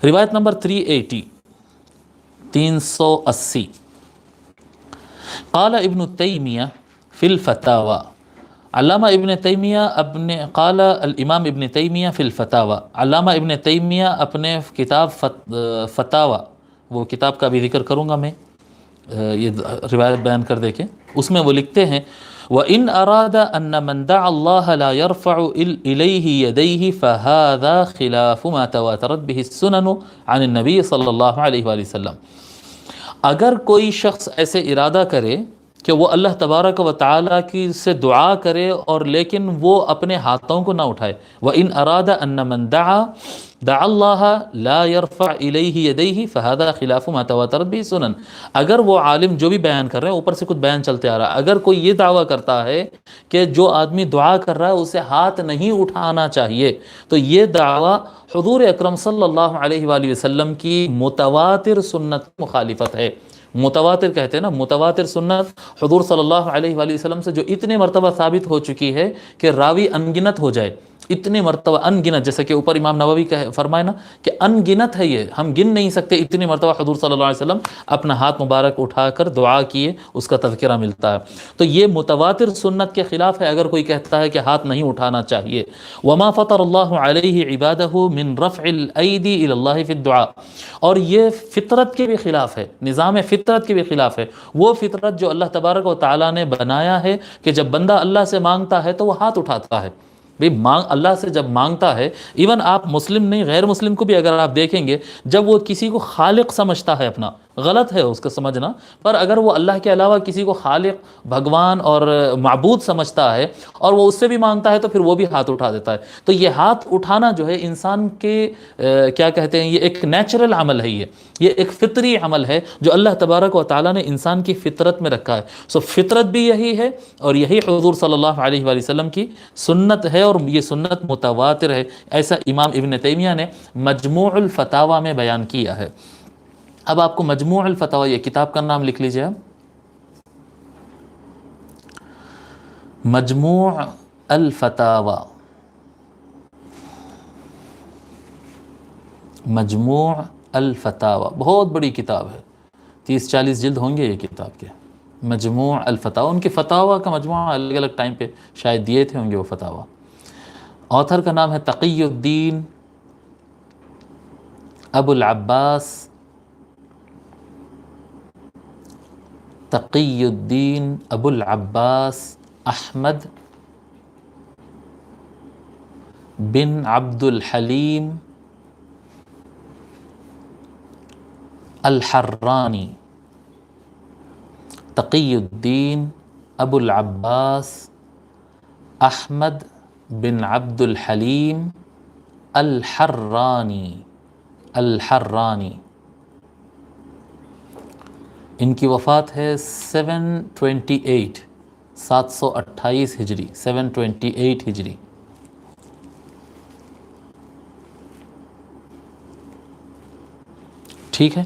روایت نمبر 380 380 قال ابن تیمیہ فی الفتاوی، علامہ ابن تیمیہ قال الامام ابن تیمیہ فی الفتاوی، علامہ ابن تیمیہ اپنے کتاب فتاوی، وہ کتاب کا بھی ذکر کروں گا میں، یہ روایت بیان کر دے کے، اس میں وہ لکھتے ہیں وَإِنْ أَرَادَ أَنَّ مَنْ دَعَ اللَّهَ لَا يَرْفَعُ إِلَيْهِ يَدَيْهِ فَهَذَا خِلَافُ مَا تَوَاتَرَتْ بِهِ السُّنَنُ عَنِ النَّبِيِّ صلی اللہ علیہ وآلہ وسلم۔ اگر کوئی شخص ایسے ارادہ کرے کہ وہ اللہ تبارک و تعالیٰ کی سے دعا کرے اور لیکن وہ اپنے ہاتھوں کو نہ اٹھائے، وَإِنْ أَرَادَ أَنَّ مَنْ دَعَ اللَّهَ لَا يَرْفَعْ إِلَيْهِ يَدَيْهِ فَهَذَا خِلَافُ مَا تَوَاتَرَتْ بِهِ السُّنَنُ۔ اگر وہ عالم جو بھی بیان کر رہے ہیں، اوپر سے کچھ بیان چلتے آ رہا ہے، اگر کوئی یہ دعویٰ کرتا ہے کہ جو آدمی دعا کر رہا ہے اسے ہاتھ نہیں اٹھانا چاہیے، تو یہ دعویٰ حضور اکرم صلی اللہ علیہ وآلہ وسلم کی متواتر سنت مخالفت ہے۔ متواتر کہتے ہیں نا، متواتر سنت حضور صلی اللہ علیہ وآلہ وسلم سے جو اتنے مرتبہ ثابت ہو چکی ہے کہ راوی انگنت ہو جائے، اتنے مرتبہ انگنت، جیسے کہ اوپر امام نووی کا فرمائے نا کہ انگنت ہے، یہ ہم گن نہیں سکتے اتنی مرتبہ حضور صلی اللہ علیہ وسلم اپنا ہاتھ مبارک اٹھا کر دعا کیے، اس کا تذکرہ ملتا ہے۔ تو یہ متواتر سنت کے خلاف ہے اگر کوئی کہتا ہے کہ ہاتھ نہیں اٹھانا چاہیے۔ وما فطر اللہ علیہ عبادہ من رفع الایدی الی اللہ فی الدعاء، اور یہ فطرت کے بھی خلاف ہے، نظام فطرت کے بھی خلاف ہے، وہ فطرت جو اللہ تبارک و تعالیٰ نے بنایا ہے کہ جب بندہ اللہ سے مانگتا ہے تو وہ ہاتھ اٹھاتا ہے۔ اللہ سے جب مانگتا ہے، ایون آپ مسلم نہیں غیر مسلم کو بھی اگر آپ دیکھیں گے، جب وہ کسی کو خالق سمجھتا ہے اپنا، غلط ہے اس کا سمجھنا، پر اگر وہ اللہ کے علاوہ کسی کو خالق، بھگوان اور معبود سمجھتا ہے اور وہ اس سے بھی مانگتا ہے تو پھر وہ بھی ہاتھ اٹھا دیتا ہے۔ تو یہ ہاتھ اٹھانا جو ہے انسان کے کیا کہتے ہیں، یہ ایک نیچرل عمل ہے، یہ ایک فطری عمل ہے جو اللہ تبارک و تعالیٰ نے انسان کی فطرت میں رکھا ہے۔ سو فطرت بھی یہی ہے اور یہی حضور صلی اللہ علیہ وآلہ وسلم کی سنت ہے، اور یہ سنت متواتر ہے، ایسا امام ابن تیمیہ نے مجموع الفتاوی میں بیان کیا ہے۔ اب آپ کو مجموع الفتاوی، یہ کتاب کا نام لکھ لیجئے، مجموع الفتاوی، مجموع الفتاوی بہت بڑی کتاب ہے، 30-40 جلد ہوں گے یہ کتاب کے، مجموع الفتاوی۔ ان کے فتاوی کا مجموعہ الگ الگ ٹائم پہ شاید دیے تھے ہوں گے وہ فتاوی۔ آتھر کا نام ہے تقی الدین ابو العباس، تقی الدین ابو العباس احمد بن عبد الحلیم الحرانی، تقی الدین ابو العباس احمد بن عبد الحلیم الحرانی، الحرانی۔ ان کی وفات ہے 728 728 ہجری، 728 ہجری۔ ٹھیک ہے،